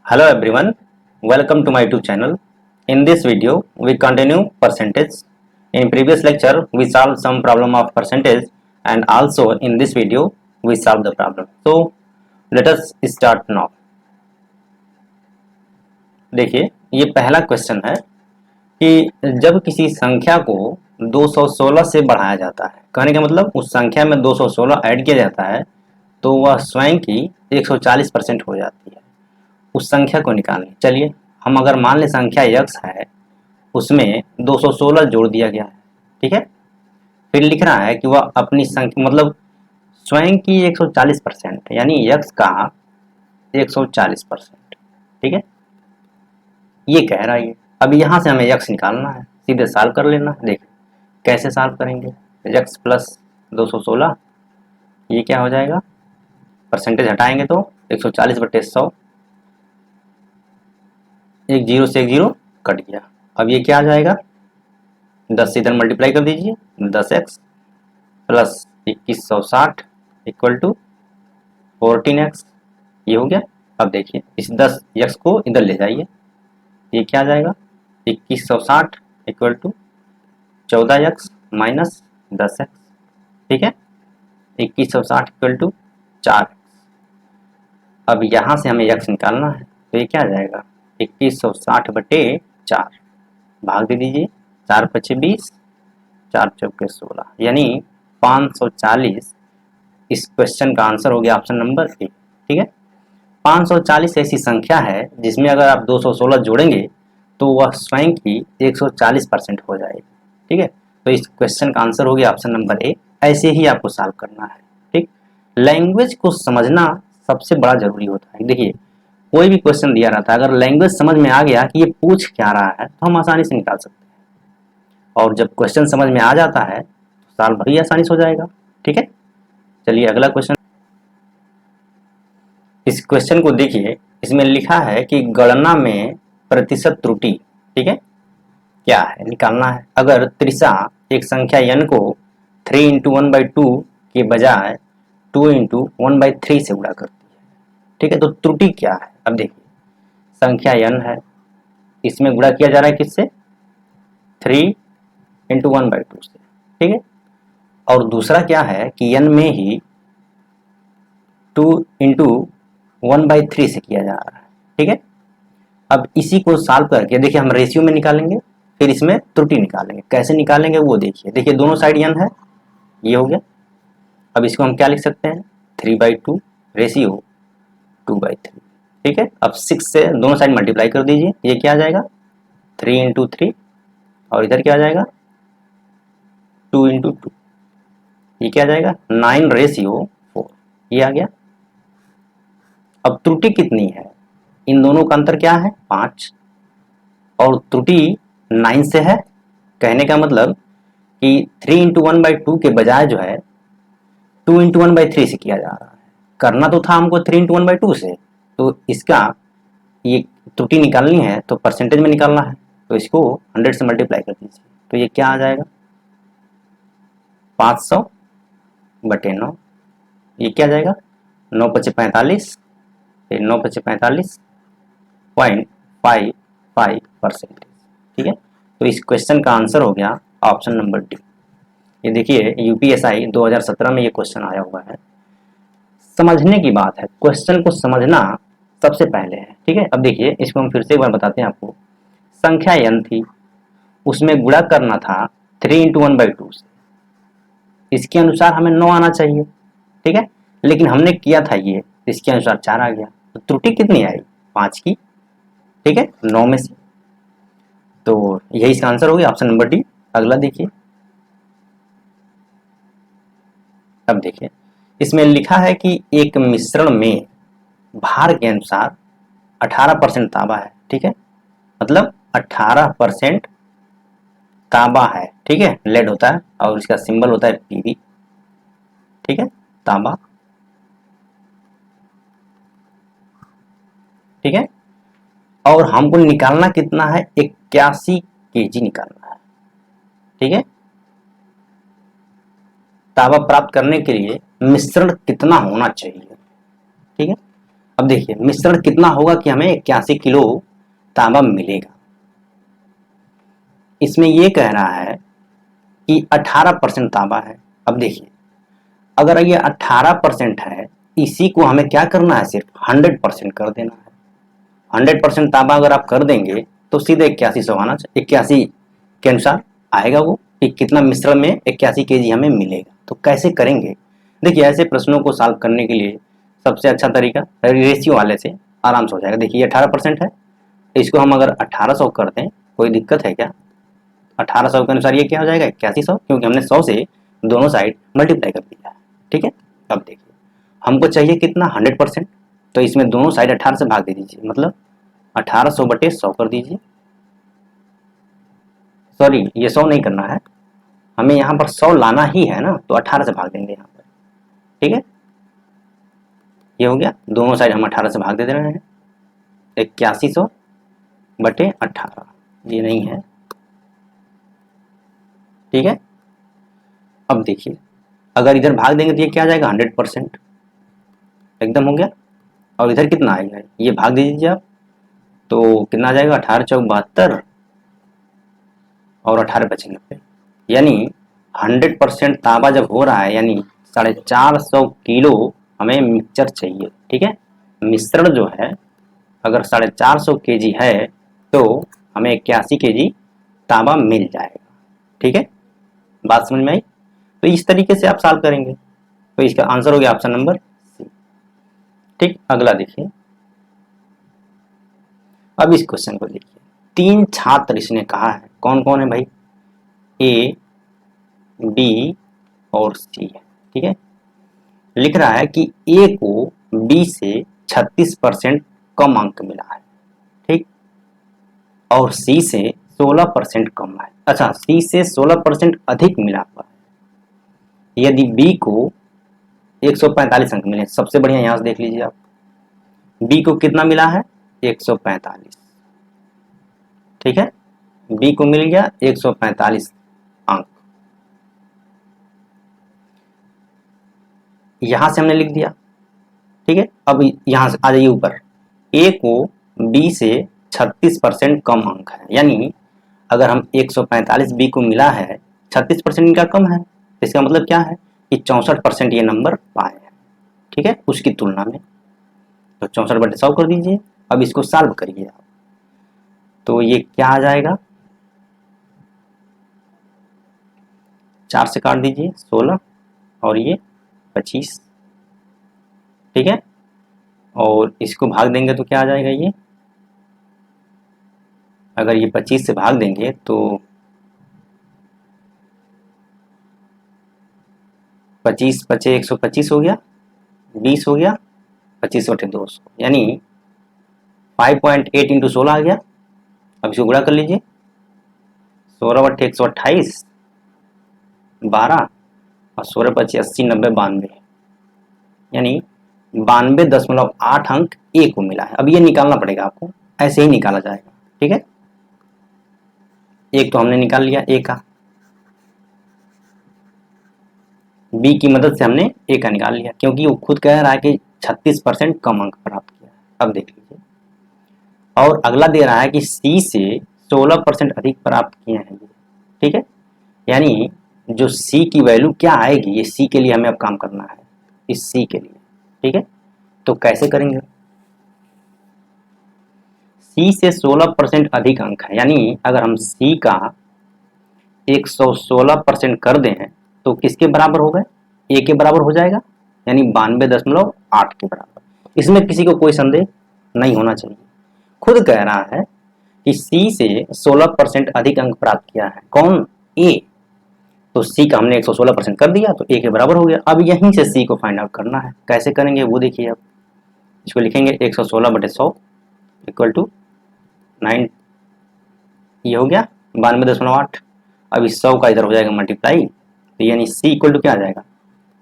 Hello everyone, welcome to my YouTube channel. In this video, we continue percentage. In previous lecture, we solved some problem of percentage and also in this video, we solve the problem. So, let us start now. देखिए, ये पहला question है कि जब किसी संख्या को 216 से बढ़ाया जाता है, कहने का मतलब उस संख्या में 216 ऐड किया जाता है तो वह स्वयं की 140% हो जाती है। उस संख्या को निकालनी। चलिए हम अगर मान लें संख्या x है, उसमें 216 जोड़ दिया गया है, ठीक है। फिर लिख रहा है कि वह अपनी संख्या मतलब स्वयं की 140% यानी x का 140%, ठीक है, ये कह रहा है। अब यहाँ से हमें x निकालना है, सीधे सॉल्व कर लेना है। देखिए कैसे सॉल्व करेंगे। x प्लस 216 ये क्या हो जाएगा, परसेंटेज हटाएंगे तो 140/100, एक जीरो से एक जीरो कट गया। अब ये क्या आ जाएगा, 10 से इधर मल्टीप्लाई कर दीजिए, 10x plus 2160 equal to 14x, ये हो गया। अब देखिए इस 10x को इधर ले जाइए, ये क्या आ जाएगा, 2160 equal to 14x minus 10x, ठीक है, 2160 इक्वल टू 4x। अब यहाँ से हमें x निकालना है तो ये क्या आ जाएगा, 2160/4 भाग दे दीजिए, 4 पचे 20, 4 चौके 16 यानी 540। इस क्वेश्चन का आंसर हो गया ऑप्शन नंबर ए, ठीक है। 540 ऐसी संख्या है जिसमें अगर आप 216 जोड़ेंगे तो वह स्वयं की 140% हो जाएगी, ठीक है। तो इस क्वेश्चन का आंसर हो गया ऑप्शन नंबर ए। ऐसे ही आपको सॉल्व करना है, ठीक। लैंग्वेज को समझना सबसे बड़ा जरूरी होता है। देखिए कोई भी क्वेश्चन दिया रहता है, अगर लैंग्वेज समझ में आ गया कि ये पूछ क्या रहा है तो हम आसानी से निकाल सकते हैं, और जब क्वेश्चन समझ में आ जाता है तो सॉल्व भी आसानी से हो जाएगा, ठीक है। चलिए अगला क्वेश्चन। इस क्वेश्चन को देखिए, इसमें लिखा है कि गणना में प्रतिशत त्रुटि, ठीक है, क्या है निकालना है। अगर त्रिशा एक संख्या n को 3 × 1/2 के बजाय 2 × 1/3 से गुणा करती है, ठीक है, तो त्रुटि क्या है। अब देखिए संख्या n है, इसमें गुणा किया जा रहा है किससे, 3 × 1/2 से, ठीक है। और दूसरा क्या है कि n में ही 2 × 1/3 से किया जा रहा है, ठीक है। अब इसी को सॉल्व करके देखिए हम रेशियो में निकालेंगे, फिर इसमें त्रुटि निकालेंगे। कैसे निकालेंगे वो देखिए। देखिए दोनों साइड n है, ये हो गया। अब इसको हम क्या लिख सकते हैं, 3/2 रेशियो 2/3, ठीक है। अब 6 से दोनों साइड मल्टीप्लाई कर दीजिए, ये क्या आ जाएगा 3 × 3, और इधर क्या आ जाएगा 2 × 2, ये क्या आ जाएगा 9/4, ये आ गया। अब त्रुटि कितनी है, इन दोनों का अंतर क्या है 5, और त्रुटि 9 से है। कहने का मतलब कि 3 × 1/2 के बजाय जो है 2 × 1/3 से किया जा रहा है। करना तो था हमको 3 × 1/2 से, तो इसका ये त्रुटि निकालनी है तो परसेंटेज में निकालना है, तो इसको 100 से मल्टीप्लाई कर दीजिए, तो ये क्या आ जाएगा 500/9, ये क्या आ जाएगा 9 × 5 = 45, फिर 9 × 5 = 45.55%, ठीक है। तो इस क्वेश्चन का आंसर हो गया ऑप्शन नंबर डी। ये देखिए यूपीएसआई 2017 में ये क्वेश्चन आया हुआ है। समझने की बात है, क्वेश्चन को समझना सबसे पहले है, ठीक है। अब देखिए इसको हम फिर से एक बार बताते हैं आपको। संख्या n थी, उसमें गुणा करना था 3 × 1/2 से, इसके अनुसार हमें 9 आना चाहिए, ठीक है, लेकिन हमने किया था ये, इसके अनुसार 4 आ गया। तो त्रुटि कितनी आई 5 की, ठीक है, 9 में से। तो यही इसका आंसर हो गया ऑप्शन नंबर डी। अगला देखिए। अब देखिए इसमें लिखा है कि एक मिश्रण में भार के अनुसार 18% तांबा है, ठीक है, मतलब 18% तांबा है, ठीक है, लेड होता है और इसका सिंबल होता है पीबी, ठीक है, तांबा, ठीक है। और हमको निकालना कितना है 81 kg निकालना है, ठीक है। तांबा प्राप्त करने के लिए मिश्रण कितना होना चाहिए, ठीक है। अब देखिए मिश्रण कितना होगा कि हमें 81 किलो तांबा मिलेगा। इसमें ये कह रहा है कि 18% तांबा है। अब देखिए अगर ये 18% है, इसी को हमें क्या करना है, सिर्फ 100% कर देना है। 100% तांबा अगर आप कर देंगे तो सीधे 8100 आना चाहिए, 81 के अनुसार आएगा वो कि कितना मिश्रण में 81 kg हमें मिलेगा। तो कैसे करेंगे, देखिए ऐसे प्रश्नों को सॉल्व करने के लिए सबसे अच्छा तरीका रेशियो वाले से आराम से हो जाएगा। देखिए 18% है, इसको हम अगर 1800 कर दें, कोई दिक्कत है क्या? 1800 के अनुसार ये क्या हो जाएगा, 8100, क्योंकि हमने 100 से दोनों साइड मल्टीप्लाई कर दिया है। ठीक है, अब देखिए हमको चाहिए कितना, 100%, तो इसमें दोनों साइड 18 से भाग दे दीजिए, मतलब 1800 बटे 100 कर दीजिए। सॉरी, ये 100 नहीं करना है, हमें यहाँ पर 100 लाना ही है ना, तो 18 से भाग देंगे यहाँ पर। ठीक है, ये हो गया, दोनों साइड हम 18 से भाग दे रहे हैं। 8100 बटे 18, ये नहीं है। ठीक है, अब देखिए अगर इधर भाग देंगे तो ये क्या आ जाएगा, 100% एकदम हो गया। और इधर कितना आएगा, ये भाग दे दीजिए आप, तो कितना आ जाएगा, 18 चौक 72 और 18 बचे 90, यानी 100% तांबा जब हो रहा है, यानी 450 किलो हमें मिक्सचर चाहिए। ठीक है, मिश्रण जो है अगर 450 kg है तो हमें 81 kg तांबा मिल जाएगा। ठीक है, बात समझ में आई? तो इस तरीके से आप सॉल्व करेंगे, तो इसका आंसर हो गया ऑप्शन नंबर सी। ठीक, अगला देखिए, अब इस क्वेश्चन को देखिए, 3 छात्र इसने कहा है, कौन कौन है भाई, ए, बी और सी है। ठीक है, लिख रहा है कि ए को बी से 36% कम अंक मिला है, ठीक, और सी से 16% कम है। अच्छा, सी से 16% अधिक मिला हुआ है। यदि बी को 145 अंक मिले, सबसे बढ़िया यहां से देख लीजिए आप, बी को कितना मिला है, 145। ठीक है, बी को मिल गया 145 अंक, यहां से हमने लिख दिया। ठीक है, अब यहां से आ जाइए ऊपर, ए को बी से 36% कम अंक है, यानी अगर हम 145 बी को मिला है, 36% इनका कम है, तो इसका मतलब क्या है कि 64% ये नंबर पाए हैं। ठीक है, उसकी तुलना में, तो 64/100 कर दीजिए। अब इसको सॉल्व करिए आप, तो ये क्या आ जाएगा, 4 से काट दीजिए 16 और ये 25। ठीक है, और इसको भाग देंगे तो क्या आ जाएगा, ये अगर ये 25 से भाग देंगे तो 25 बचे 125 हो गया, 20 हो गया, 25 बटे 200, यानी 5.8 इंटू 16 आ गया। अब इसको गुणा कर लीजिए, 16 बटे 128 12 और 16 पचे 80 90 92, यानी 92.8 अंक ए को मिला है। अब ये निकालना पड़ेगा आपको, ऐसे ही निकाला जाएगा। ठीक है, एक तो हमने निकाल लिया ए का, बी की मदद से हमने ए का निकाल लिया, क्योंकि वो खुद कह रहा है कि 36% कम अंक प्राप्त किया। अब देख लीजिए, और अगला दे रहा है कि सी से 16% अधिक प्राप्त किए हैं। ठीक है, यानी जो सी की वैल्यू क्या आएगी, ये सी के लिए हमें अब काम करना है, इस सी के लिए। ठीक है, तो कैसे करेंगे, सी से 16% अधिक अंक है, यानी अगर हम सी का 116% कर दें तो किसके बराबर हो गए, ए के बराबर हो जाएगा, यानी 92.8 के बराबर। इसमें किसी को कोई संदेह नहीं होना चाहिए, खुद कह रहा है कि सी से 16% अधिक अंक प्राप्त किया है, कौन, ए, तो सी का हमने 116% कर दिया तो ए के बराबर हो गया। अब यहीं से सी को फाइंड आउट करना है, कैसे करेंगे वो देखिए। अब इसको लिखेंगे 116/100 इक्वल टू 9, ये हो गया 92.8। अब इस 100 का इधर हो जाएगा मल्टीप्लाई, तो यानी सी इक्वल टू क्या आ जाएगा,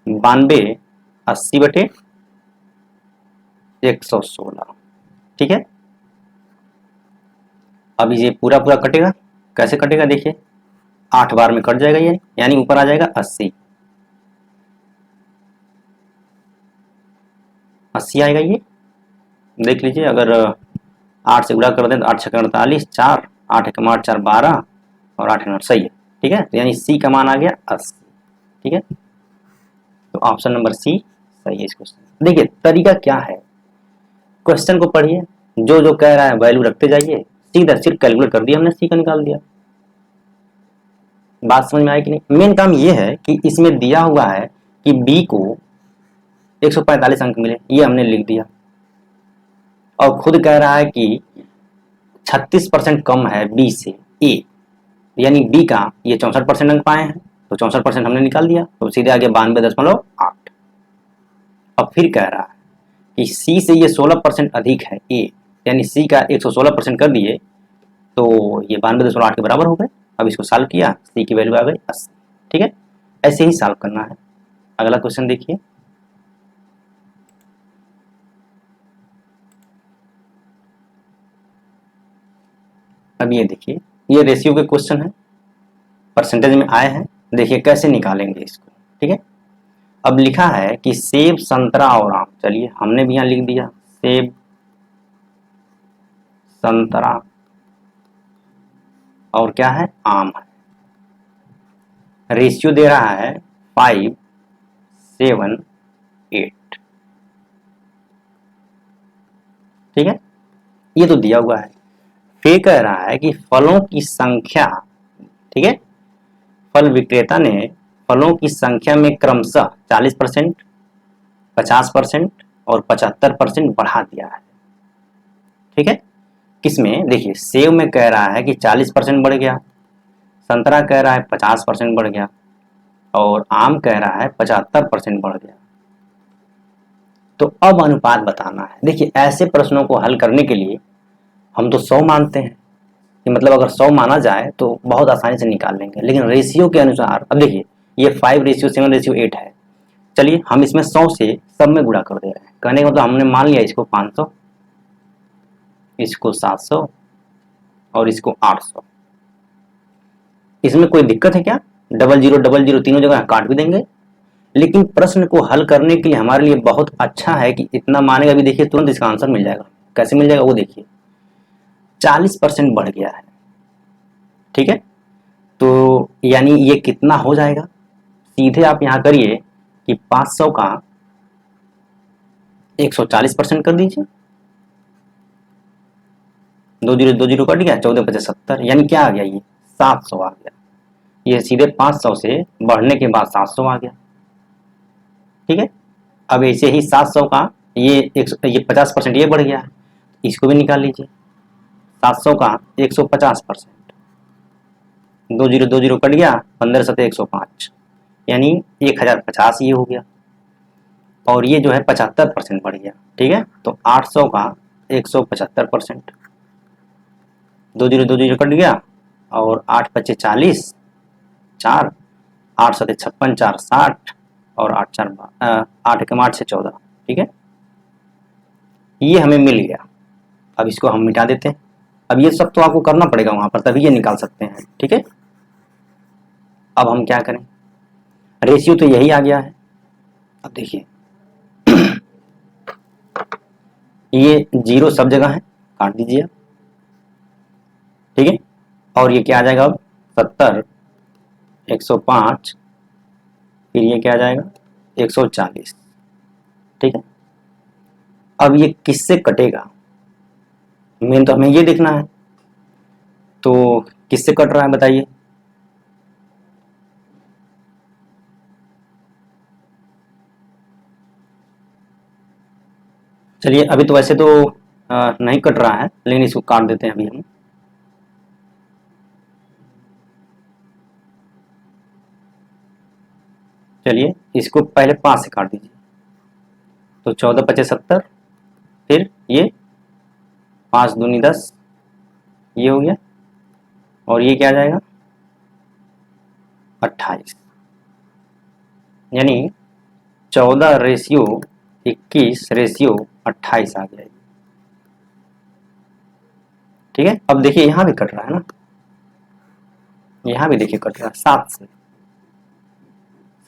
92 80/116। ठीक है, अब ये पूरा पूरा कटेगा, कैसे कटेगा देखिए, 8 बार में कट जाएगा ये, यानी ऊपर आ जाएगा 80 आएगा ये, देख लीजिए, अगर 8 से गुणा कर दें तो 8 छक्का 48, 4, 8 एकम 8, 4 12 और 8 9 सही है। ठीक है, तो यानी सी का मान आ गया 80। ठीक है, तो ऑप्शन नंबर सी सही है इस क्वेश्चन। देखिए तरीका क्या है, क्वेश्चन को पढ़िए, जो जो कह रहा है वैल्यू रखते जाइए, सीधा सिर्फ कैलकुलेट कर दिया हमने, सी का निकाल दिया। बात समझ में आई कि नहीं? मेन काम ये है कि इसमें दिया हुआ है कि बी को 145 अंक मिले, ये हमने लिख दिया, और खुद कह रहा है कि 36% कम है बी से ए, यानी बी का ये 64% अंक पाए हैं, तो 64% हमने निकाल दिया, तो सीधे आगे 92.8। अब फिर कह रहा है कि सी से ये 16% अधिक है ए, यानी सी का 116% कर दिए, तो ये 92.8 के बराबर हो गए। अब इसको सॉल्व किया, सी की वैल्यू आ गई 80। ठीक है, ऐसे ही सॉल्व करना है। अगला क्वेश्चन देखिए, अब ये देखिए, ये रेशियो के क्वेश्चन है, परसेंटेज में आए हैं, देखिए कैसे निकालेंगे इसको। ठीक है, अब लिखा है कि सेब, संतरा और आम, चलिए हमने भी यहाँ लिख दिया सेब, संतरा और क्या है, आम है। रेशियो दे रहा है 5, 7, 8। ठीक है, ये तो दिया हुआ है। फिर कह रहा है कि फलों की संख्या, ठीक है, फल विक्रेता ने फलों की संख्या में क्रमशः 40%, 50% और 75% बढ़ा दिया है। ठीक है, किसमें, देखिए सेब में कह रहा है कि 40% बढ़ गया, संतरा कह रहा है 50% बढ़ गया, और आम कह रहा है 75% बढ़ गया। तो अब अनुपात बताना है। देखिए ऐसे प्रश्नों को हल करने के लिए हम तो 100 मानते हैं कि मतलब अगर 100 माना जाए तो बहुत आसानी से निकाल लेंगे, लेकिन रेशियो के अनुसार, अब देखिए ये 5:7:8 है, चलिए हम इसमें 100 से सब में गुणा कर दे रहे हैं। कहने का मतलब हमने मान लिया इसको 500, इसको 700 और इसको 800। इसमें कोई दिक्कत है क्या? डबल जीरो तीनों जगह काट भी देंगे, लेकिन प्रश्न को हल करने के लिए हमारे लिए बहुत अच्छा है कि इतना मानेगा भी, देखिए तुरंत इसका आंसर मिल जाएगा। कैसे मिल जाएगा वो देखिए, 40% बढ़ गया है। ठीक है, तो यानी ये कितना हो जाएगा, सीधे आप यहां करिए कि 500 का 140% कर दीजिए, 2 जीरो कट गया, 14×5 = 70, यानी क्या आ गया, ये 700 आ गया। ये सीधे 500 से बढ़ने के बाद 700 आ गया। ठीक है, अब ऐसे ही 700 का ये 50% ये बढ़ गया है, इसको भी निकाल लीजिए। 700 का 150%, 2 जीरो कट गया, 15×7 = 105, यानी 1050 ये हो गया, और ये जो है 75% बढ़ गया। ठीक है, तो 800 का 175%, 2 जीरो कट गया, और 8×5 = 40, 4, 8×7 = 56, 4 60, और 8 एकम 8 से 14। ठीक है, ये हमें मिल गया। अब इसको हम मिटा देते हैं। अब ये सब तो आपको करना पड़ेगा वहां पर, तभी ये निकाल सकते हैं। ठीक है, अब हम क्या करें, रेशियो तो यही आ गया है। अब देखिए ये जीरो सब जगह है, काट दीजिए आप। ठीक है, और ये क्या आ जाएगा अब, 70, 105, फिर ये क्या आ जाएगा 140। ठीक है, अब ये किससे कटेगा, मेन तो हमें ये देखना है, तो किससे कट रहा है बताइए। चलिए अभी तो वैसे तो नहीं कट रहा है, लेकिन इसको काट देते हैं अभी हम। चलिए इसको पहले 5 से काट दीजिए, तो 14×5 = 70, फिर ये 5×2 = 10, ये हो गया, और ये क्या आ जाएगा 28, यानी 14:21:28 आ गया। ठीक है, अब देखिए यहां भी कट रहा है ना, यहां भी देखिए कट रहा है,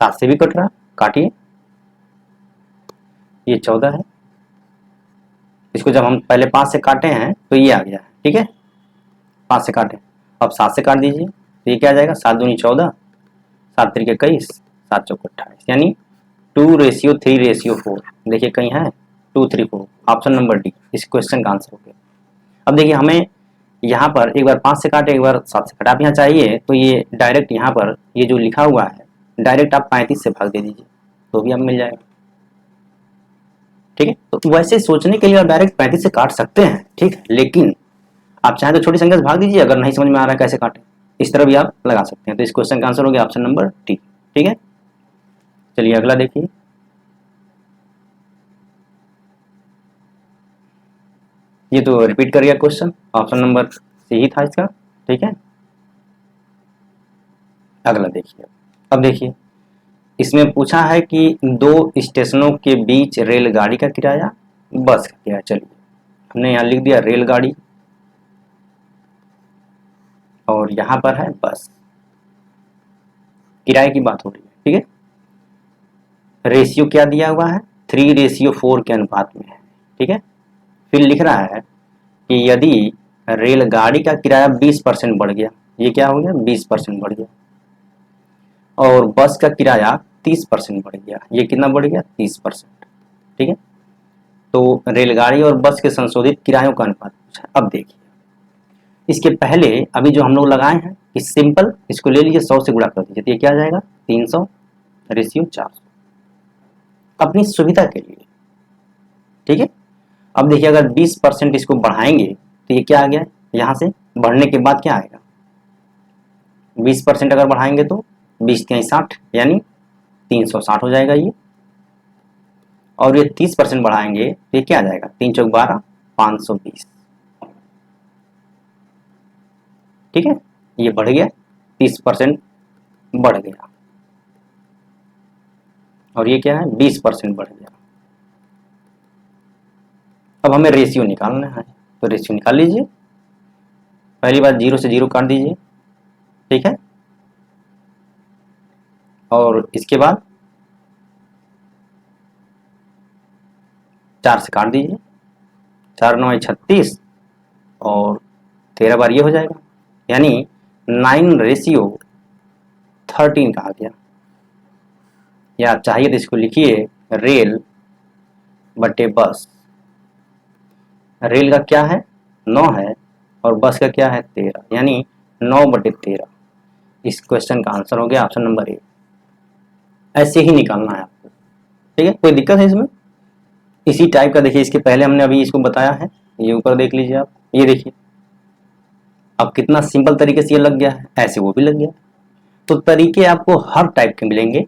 7 से भी कट रहा है, काटिए, ये 14 है, इसको जब हम पहले 5 से काटे हैं तो ये आ गया है, ठीक है, 5 से काटे। अब 7 से काट दीजिए तो ये क्या आ जाएगा, 7 दूनी 14, 7 तिरिके 21, 7 चौके 28, यानी 2:3:4। देखिए कहीं है 2:3:4, ऑप्शन नंबर डी इस क्वेश्चन का आंसर हो गया। अब देखिए हमें यहाँ पर एक बार 5 से काटे, एक बार 7 से काटे। आप यहाँ चाहिए तो ये डायरेक्ट यहाँ पर ये जो लिखा हुआ है डायरेक्ट आप 35 से भाग दे दीजिए तो भी आप मिल जाएगा, ठीक है। तो वैसे सोचने के लिए आप डायरेक्ट 35 से काट सकते हैं, ठीक है, लेकिन आप चाहें तो छोटी संख्या से भाग दीजिए, अगर नहीं समझ में आ रहा है कैसे काटें इस तरह भी आप लगा सकते हैं। तो इस क्वेश्चन का आंसर हो गया ऑप्शन नंबर डी, ठीक है। चलिए अगला देखिए, ये तो रिपीट कर गया क्वेश्चन, ऑप्शन नंबर सी ही था इसका, ठीक है। अगला देखिए, अब देखिए इसमें पूछा है कि 2 स्टेशनों के बीच रेलगाड़ी का किराया, बस का किराया। चलिए हमने यहाँ लिख दिया रेलगाड़ी और यहाँ पर है बस, किराए की बात हो रही है, ठीक है। रेशियो क्या दिया हुआ है, 3:4 के अनुपात में है, ठीक है। फिर लिख रहा है कि यदि रेलगाड़ी का किराया 20% बढ़ गया, ये क्या हो गया 20% बढ़ गया, और बस का किराया 30% बढ़ गया, ये कितना बढ़ गया 30%, ठीक है। तो रेलगाड़ी और बस के संशोधित किरायों का अनुपात पूछा। अब देखिए इसके पहले अभी जो हम लोग लगाए हैं कि सिंपल इसको ले लीजिए 100 से गुणा कर दीजिए तो ये क्या आ जाएगा 300:400, अपनी सुविधा के लिए, ठीक है। अब देखिए अगर 20% इसको बढ़ाएंगे तो ये क्या आ गया, यहाँ से बढ़ने के बाद क्या आएगा, 20% अगर बढ़ाएंगे तो 20×3 = 60, यानी 360 हो जाएगा ये। और ये 30% बढ़ाएंगे तो ये क्या आ जाएगा 3×4 = 12, 520, ठीक है। ये बढ़ गया 30% बढ़ गया, और ये क्या है 20% बढ़ गया। अब हमें रेशियो निकालना है तो रेशियो निकाल लीजिए। पहली बात 0 से 0 काट दीजिए, ठीक है, और इसके बाद 4 से काट दीजिए, 4×9 = 36 और 13 बार ये हो जाएगा, यानी 9:13 का आ गया। या आप चाहिए तो इसको लिखिए रेल बटे बस। रेल का क्या है 9 है और बस का क्या है 13, यानी 9/13। इस क्वेश्चन का आंसर हो गया ऑप्शन नंबर ए। ऐसे ही निकालना है आपको, ठीक है, कोई दिक्कत है इसमें। इसी टाइप का देखिए इसके पहले हमने अभी इसको बताया है, ये ऊपर देख लीजिए आप, ये देखिए अब कितना सिंपल तरीके से ये लग गया है, ऐसे वो भी लग गया। तो तरीके आपको हर टाइप के मिलेंगे,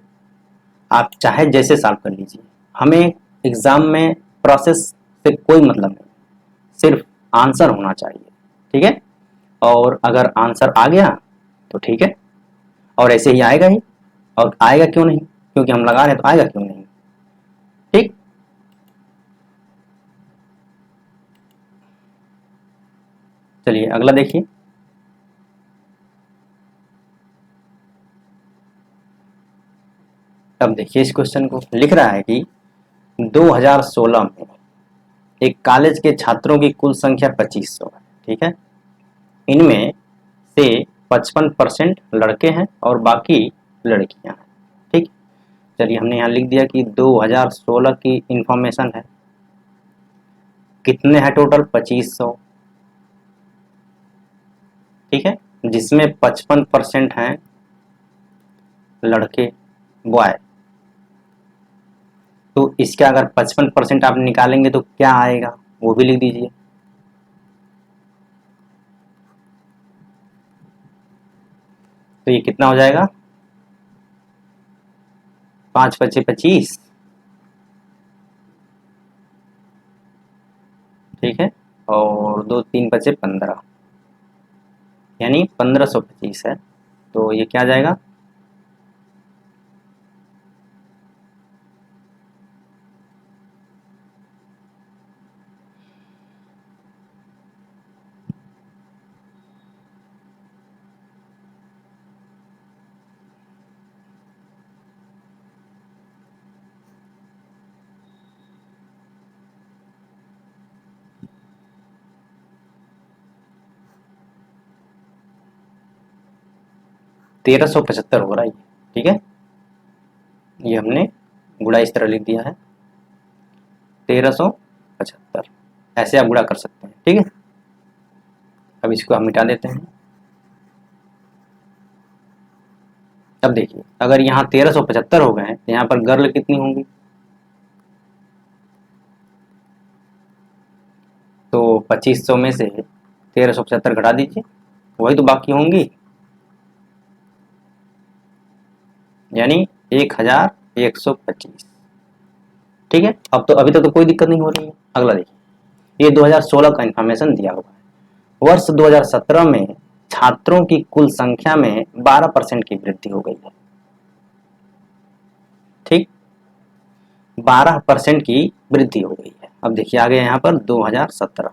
आप चाहे जैसे सॉल्व कर लीजिए। हमें एग्जाम में प्रोसेस से कोई मतलब नहीं, सिर्फ आंसर होना चाहिए, ठीक है। और अगर आंसर आ गया तो ठीक है, और ऐसे ही आएगा ही, और आएगा क्यों नहीं, क्योंकि हम लगा रहे हैं तो आएगा क्यों नहीं, ठीक। चलिए अगला देखिए, अब देखिए इस क्वेश्चन को लिख रहा है कि 2016 में एक कॉलेज के छात्रों की कुल संख्या 2500 है, ठीक है। इनमें से 55% लड़के हैं और बाकी लड़कियां हैं, ठीक। चलिए हमने यहाँ लिख दिया कि 2016 की इंफॉर्मेशन है, कितने हैं टोटल 2500, ठीक है, जिसमें 55% हैं लड़के बॉय। तो इसका अगर 55% आप निकालेंगे तो क्या आएगा वो भी लिख दीजिए। तो ये कितना हो जाएगा 5×5 = 25, ठीक है, और 2×3 = 15, यानी 1525 है। तो ये क्या आ जाएगा 1375 हो रहा है, ठीक है। ये हमने गुणा इस तरह लिख दिया है 1375, ऐसे आप गुणा कर सकते हैं, ठीक है। अब इसको हम मिटा देते हैं। अब देखिए अगर यहाँ 1375 हो गए हैं तो यहाँ पर गर्ल कितनी होंगी, तो 2500 में से 1375 घटा दीजिए, वही तो बाकी होंगी, यानी 1125, ठीक है। अब तो अभी तक तो कोई दिक्कत नहीं हो रही है। अगला देखिए, ये 2016 का इंफॉर्मेशन दिया हुआ है। वर्ष 2017 में छात्रों की कुल संख्या में 12% की वृद्धि हो गई है, ठीक, 12% की वृद्धि हो गई है। अब देखिए आगे यहाँ पर 2017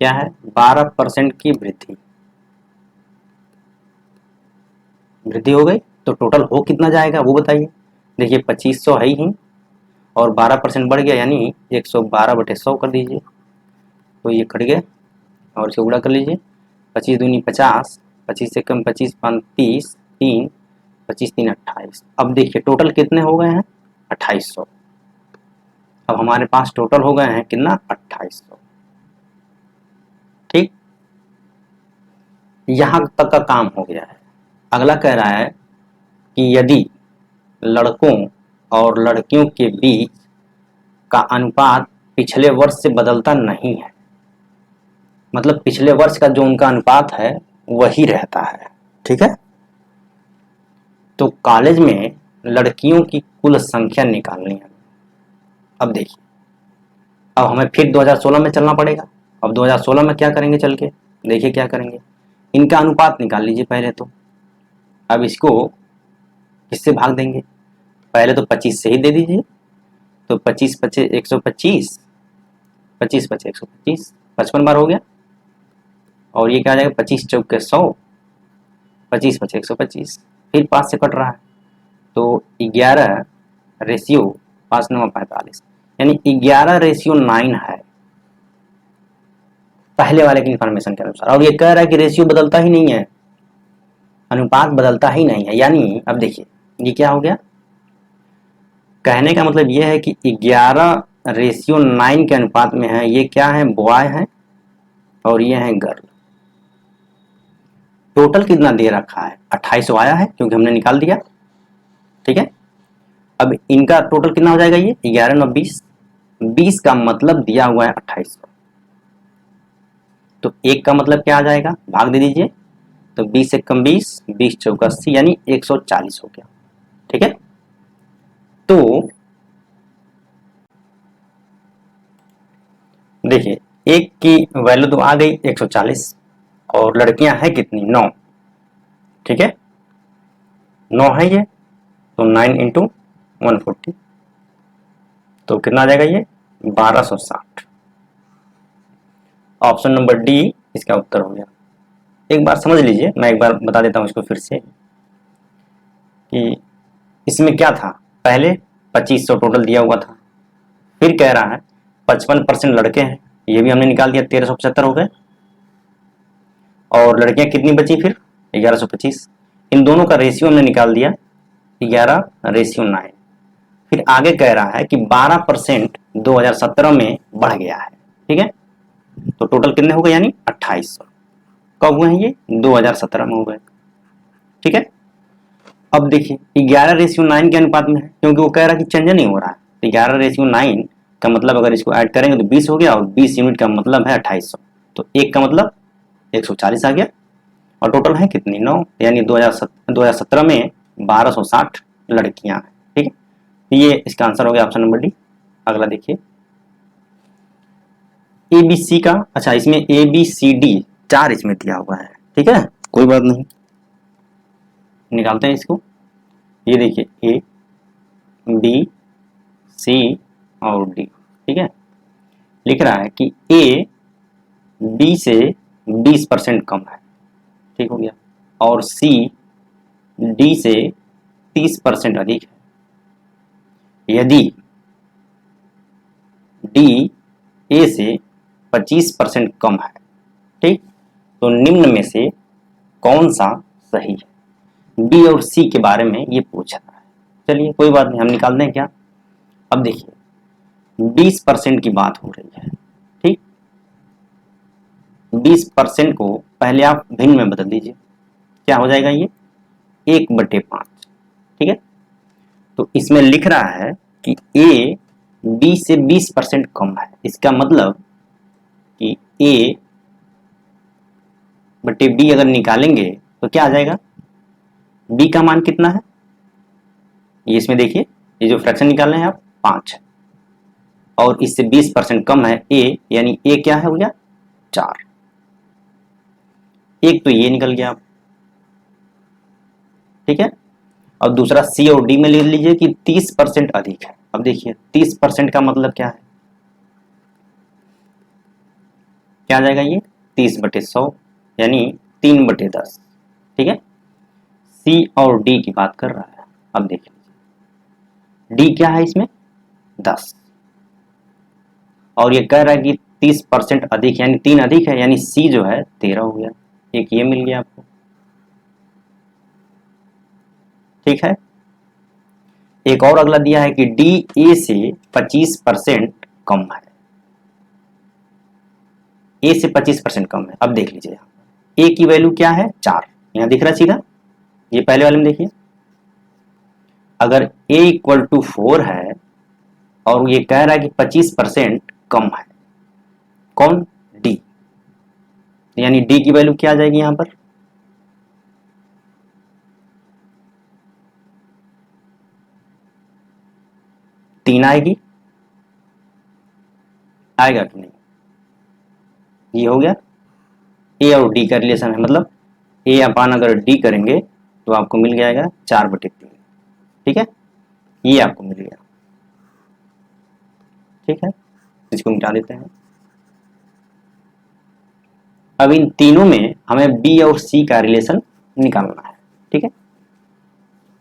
क्या है, 12% की वृद्धि हो गई, तो टोटल हो कितना जाएगा वो बताइए। देखिए 2500 है ही, और 12% बढ़ गया यानी 112/100 कर दीजिए, तो ये कट गया, और इसे गुणा कर लीजिए। 25 दूनी 50, 25 से कम 25 5 30, 3 25 3 28। अब देखिए टोटल कितने हो गए हैं, 2800। अब हमारे पास टोटल हो गए हैं कितना, 2800, ठीक। यहां तक का काम हो गया है। अगला कह रहा है कि यदि लड़कों और लड़कियों के बीच का अनुपात पिछले वर्ष से बदलता नहीं है, मतलब पिछले वर्ष का जो उनका अनुपात है वही रहता है, ठीक है, तो कॉलेज में लड़कियों की कुल संख्या निकालनी है। अब देखिए, अब हमें फिर 2016 में चलना पड़ेगा। अब 2016 में क्या करेंगे, चल के देखिए क्या करेंगे, इनका अनुपात निकाल लीजिए पहले तो। अब इसको किससे भाग देंगे, पहले तो 25 से ही दे दीजिए, तो 25 पचे 125, 25 पचे 125, 55 बार हो गया, और ये क्या आ जाएगा, 25 चौके 100, 25 पचे 125, फिर 5 से कट रहा है, तो 11 रेशियो 5 9 45, यानी 11:9 है पहले वाले की इंफॉर्मेशन के अनुसार। और ये कह रहा है कि रेशियो बदलता ही नहीं है, अनुपात बदलता ही नहीं है, यानी अब देखिए ये क्या हो गया, कहने का मतलब ये है कि 11:9 के अनुपात में है, ये क्या है, बॉय है और ये है गर्ल। टोटल कितना दे रखा है, 2800 आया है क्योंकि हमने निकाल दिया, ठीक है। अब इनका टोटल कितना हो जाएगा, ये 11 9 20, 20 का मतलब दिया हुआ है 2800, तो एक का मतलब क्या आ जाएगा, भाग दे दीजिए, तो 20 से कम 20, 20 चौका 80, यानी 140 हो गया, ठीक है। तो देखिए एक की वैल्यू तो आ गई 140, और लड़कियां हैं कितनी, 9, ठीक है, 9 है ये, तो 9 इंटू 140, तो कितना आ जाएगा ये, 1260। ऑप्शन नंबर डी इसका उत्तर हो गया। एक बार समझ लीजिए, मैं एक बार बता देता हूं इसको फिर से, कि इसमें क्या था, पहले 2500 टोटल दिया हुआ था, फिर कह रहा है 55% लड़के हैं, ये भी हमने निकाल दिया, 1375 हो गए, और लड़कियां कितनी बची फिर, 1125, इन दोनों का रेशियो हमने निकाल दिया 11:9। फिर आगे कह रहा है कि 12% 2017 में बढ़ गया है, ठीक है, तो टोटल कितने हो गए, यानी 2800। कब हुए हैं ये, 2017 में हो गए, ठीक है। अब देखिए 11:9 के अनुपात में है, क्योंकि वो कह रहा है कि चेंज नहीं हो रहा है, तो 11:9 का मतलब अगर इसको ऐड करेंगे तो 20 हो गया, और 20 यूनिट का मतलब है 2800, तो एक का मतलब 140 आ गया, और टोटल है कितनी, 9, यानी 2017 में 1260 लड़कियां हैं, ठीक है। तो ये इसका आंसर हो गया ऑप्शन नंबर डी। अगला देखिए, ए बी सी का, अच्छा इसमें ए बी सी डी 4 इसमें दिया हुआ है, ठीक है, कोई बात नहीं, निकालते हैं इसको। ये देखिए ए बी सी और डी, ठीक है, लिख रहा है कि ए बी से 20% कम है, ठीक हो गया, और सी डी से 30% अधिक है। यदि डी ए से 25% कम है, ठीक, तो निम्न में से कौन सा सही है। बी और सी के बारे में ये पूछ रहा है, चलिए कोई बात नहीं, हम निकाल दें क्या। अब देखिए 20% की बात हो रही है, ठीक। 20% को पहले आप भिन्न में बदल दीजिए, क्या हो जाएगा ये 1/5, ठीक है। तो इसमें लिख रहा है कि ए बी से 20% कम है, इसका मतलब कि ए बटे बी अगर निकालेंगे तो क्या आ जाएगा, बी का मान कितना है, ये इसमें देखिए, ये जो फ्रैक्शन निकाल रहे हैं आप 5 है, और इससे 20% कम है ए, यानी ए क्या है हो गया 4। एक तो ये निकल गया, ठीक है। और दूसरा सी और डी में ले लीजिए कि 30% अधिक है। अब देखिए 30% का मतलब क्या है, क्या आ जाएगा ये 30/100 यानी 3/10, ठीक है। सी और डी की बात कर रहा है। अब देख लीजिए डी क्या है इसमें 10, और ये कह रहा है कि 30% अधिक यानी 3 अधिक है, यानी सी जो है 13 हो गया, एक ये मिल गया आपको, ठीक है। एक और अगला दिया है कि डी ए से 25% कम है, ए से 25% कम है। अब देख लीजिए ए की वैल्यू क्या है 4, यहां दिख रहा है सीधा, ये पहले वाले में देखिए, अगर a = 4 है और ये कह रहा है कि 25% कम है, कौन d, यानी d की वैल्यू क्या आ जाएगी यहां पर 3 आएगी, आएगा कि नहीं, ये हो गया a और d का रिलेशन है, मतलब a अपान अगर d करेंगे तो आपको मिल जाएगा 4/3, ठीक है, ये आपको मिल गया, ठीक है। इसको मिटा देते हैं। अब इन तीनों में हमें b और c का रिलेशन निकालना है, ठीक है।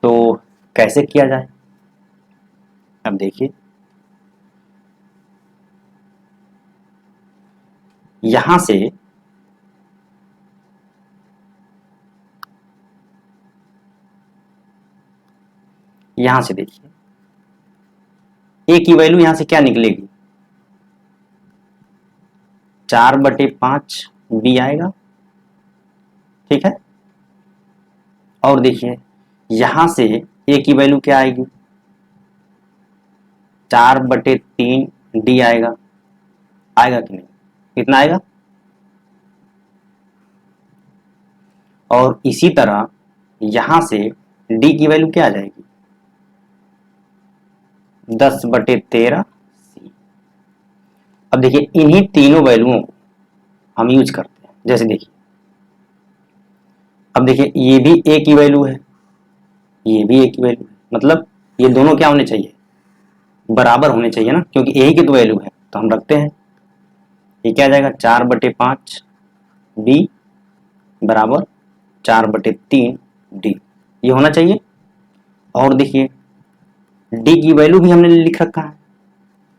तो कैसे किया जाए, अब देखिए यहां से देखिए a की वैल्यू यहां से क्या निकलेगी 4/5 b आएगा, ठीक है। और देखिए यहां से a की वैल्यू क्या आएगी 4/3 d आएगा, आएगा कि नहीं, कितना आएगा। और इसी तरह यहां से d की वैल्यू क्या आ जाएगी 10/13 c। अब देखिए इन्हीं तीनों वैल्यूओं को हम यूज करते हैं, जैसे देखिए अब देखिए ये भी a की वैल्यू है, ये भी a की वैल्यू है, मतलब ये दोनों क्या होने चाहिए बराबर होने चाहिए ना, क्योंकि a की तो वैल्यू है, तो हम रखते हैं, ये क्या आ जाएगा 4/5 b बराबर 4/3 d, ये होना चाहिए। और देखिए d की वैल्यू भी हमने लिख रखा है,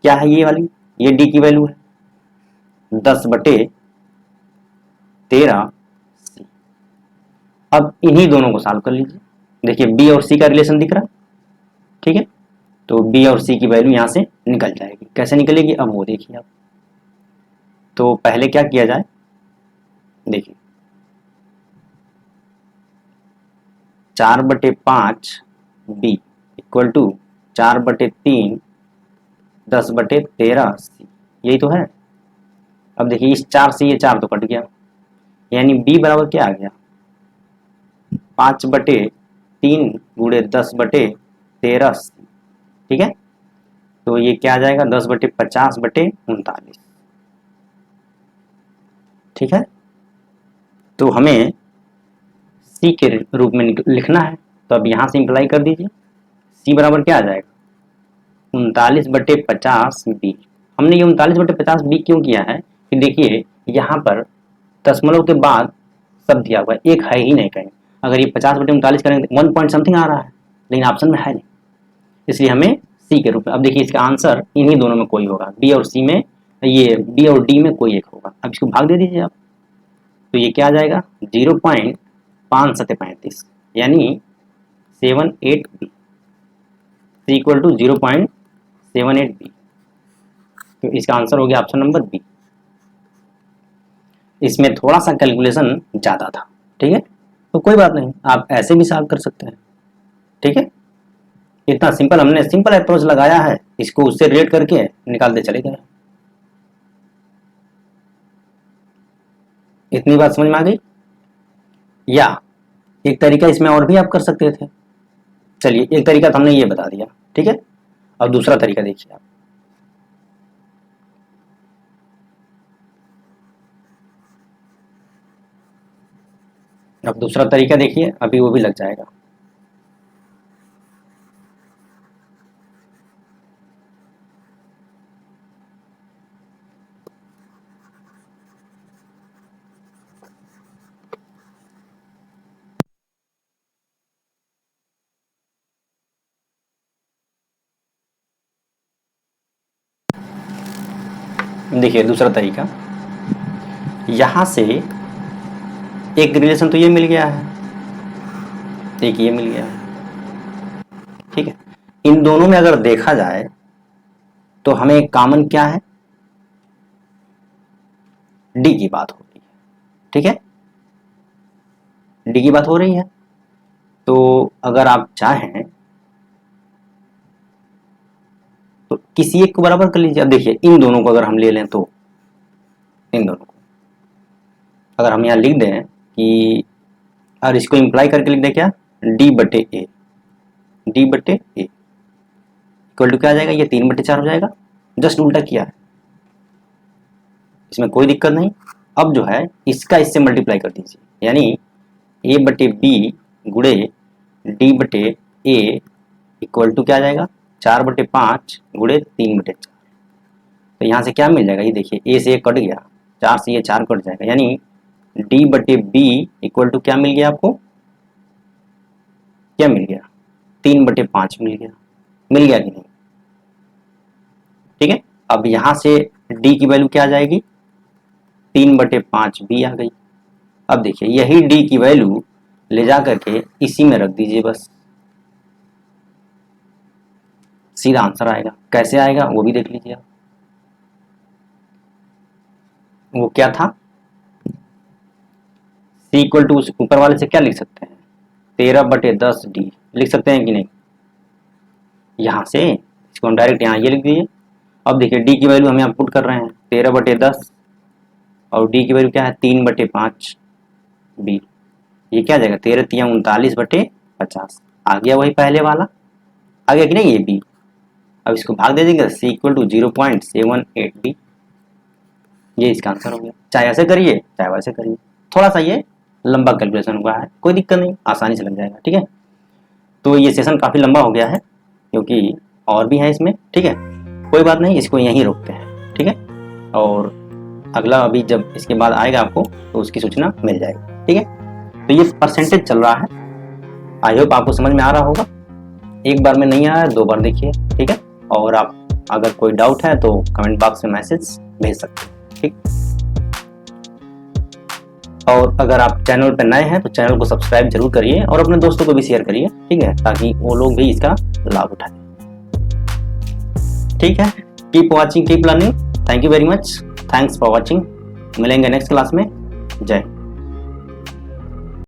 क्या है ये वाली, ये d की वैल्यू है 10/13 c। अब इन्हीं दोनों को सॉल्व कर लीजिए, देखिए b और c का रिलेशन दिख रहा, ठीक है। तो b और c की वैल्यू यहां से निकल जाएगी, कैसे निकलेगी अब वो देखिए आप। तो पहले क्या किया जाए, देखिए 4/5 b = 4/3 10/13 c, यही तो है। अब देखिए इस 4 से ये 4 तो कट गया, यानी b बराबर क्या आ गया 5/3 × 10/13 c, ठीक है। तो ये क्या आ जाएगा 10/50/39, ठीक है। तो हमें c के रूप में लिखना है, तो अब यहां से इंप्लाई कर दीजिए, c बराबर क्या आ जाएगा 39/50 b। हमने ये 39/50 b क्यों किया है कि देखिए यहाँ पर दशमलव के बाद सब दिया हुआ है, एक है ही नहीं कहीं, अगर ये 50/39 करेंगे 1 पॉइंट समथिंग आ रहा है, लेकिन ऑप्शन में है नहीं, इसलिए हमें सी के रूप में। अब देखिए इसका आंसर इन्हीं दोनों में कोई होगा, बी और सी में, ये बी और डी में कोई एक होगा। अब इसको भाग दे दीजिए आप, तो ये क्या आ जाएगा 0.0 5 सतह 35 यानी 78b इक्वल टू 0.78b। तो इसका आंसर हो गया ऑप्शन नंबर बी। इसमें थोड़ा सा कैलकुलेशन ज़्यादा था, ठीक है, तो कोई बात नहीं, आप ऐसे भी सॉल्व कर सकते हैं, ठीक है। इतना सिंपल, हमने सिंपल अप्रोच लगाया है, इसको उससे रिलेट करके निकालते चले गए। इतनी बात समझ में आ गई? या एक तरीका इसमें और भी आप कर सकते थे। चलिए, एक तरीका तो हमने ये बता दिया, ठीक है। अब दूसरा तरीका देखिए आप। अब दूसरा तरीका देखिए, अभी वो भी लग जाएगा। देखिए दूसरा तरीका, यहां से एक रिलेशन तो ये मिल गया है, एक ये मिल गया है, ठीक है। इन दोनों में अगर देखा जाए तो हमें कॉमन क्या है, डी की बात हो रही है, ठीक है, डी की बात हो रही है। तो अगर आप चाहें तो किसी एक को बराबर कर लीजिए। अब देखिए इन दोनों को अगर हम ले लें तो इन दोनों को अगर हम यहाँ लिख दें कि, और इसको इंप्लाई करके लिख दें क्या, डी बटे ए इक्वल टू क्या आ जाएगा, ये 3/4 हो जाएगा। जस्ट उल्टा किया है, इसमें कोई दिक्कत नहीं। अब जो है इसका इससे मल्टीप्लाई कर दीजिए, यानी ए बटे बी गुड़े डी बटे ए इक्वल टू क्या आ जाएगा, 4/5 गुड़े 3/4। तो यहाँ से क्या मिल जाएगा, ये देखिए ए से ए कट गया, 4 से ये 4 कट जाएगा, यानी डी बटे बी इक्वल टू क्या मिल गया आपको, क्या मिल गया, 3/5 मिल गया कि नहीं, ठीक है। अब यहाँ से डी की वैल्यू क्या आ जाएगी, 3/5 बी आ गई। अब देखिए यही डी की वैल्यू ले जा करके इसी में रख दीजिए, बस सीधा आंसर आएगा। कैसे आएगा वो भी देख लीजिए आप। वो क्या था, सी इक्वल टू ऊपर वाले से क्या लिख सकते हैं, 13/10 डी लिख सकते हैं कि नहीं। यहां से इसको हम डायरेक्ट यहाँ ये लिख दीजिए। अब देखिए डी की वैल्यू हम यहाँ पुट कर रहे हैं 13/10 और डी की वैल्यू क्या है 3/5 बी। ये क्या आ जाएगा, 13 × 39/50 आ गया, वही पहले वाला आ गया कि नहीं, ये बी। अब इसको भाग दे देंगे, सी इक्वल टू 0.78 बी। ये इसका आंसर हो गया। चाहे ऐसे करिए चाहे वैसे करिए, थोड़ा सा ये लंबा कैलकुलेशन हुआ है, कोई दिक्कत नहीं, आसानी से लग जाएगा, ठीक है। तो ये सेशन काफ़ी लंबा हो गया है क्योंकि और भी है इसमें, ठीक है, कोई बात नहीं, इसको यहीं रोकते हैं, ठीक है। और अगला अभी जब इसके बाद आएगा आपको तो उसकी सूचना मिल जाएगी, ठीक है। तो ये परसेंटेज चल रहा है, आई होप आपको समझ में आ रहा होगा। एक बार में नहीं आया, 2 बार देखिए, ठीक है। और आप अगर कोई डाउट है तो कमेंट बॉक्स में मैसेज भेज सकते हैं, ठीक। और अगर आप चैनल पर नए हैं तो चैनल को सब्सक्राइब जरूर करिए और अपने दोस्तों को भी शेयर करिए, ठीक है, ताकि वो लोग भी इसका लाभ उठाएं, ठीक है। Keep watching, keep learning, thank you very much, thanks for watching. मिलेंगे नेक्स्ट क्लास में, जय हिंद।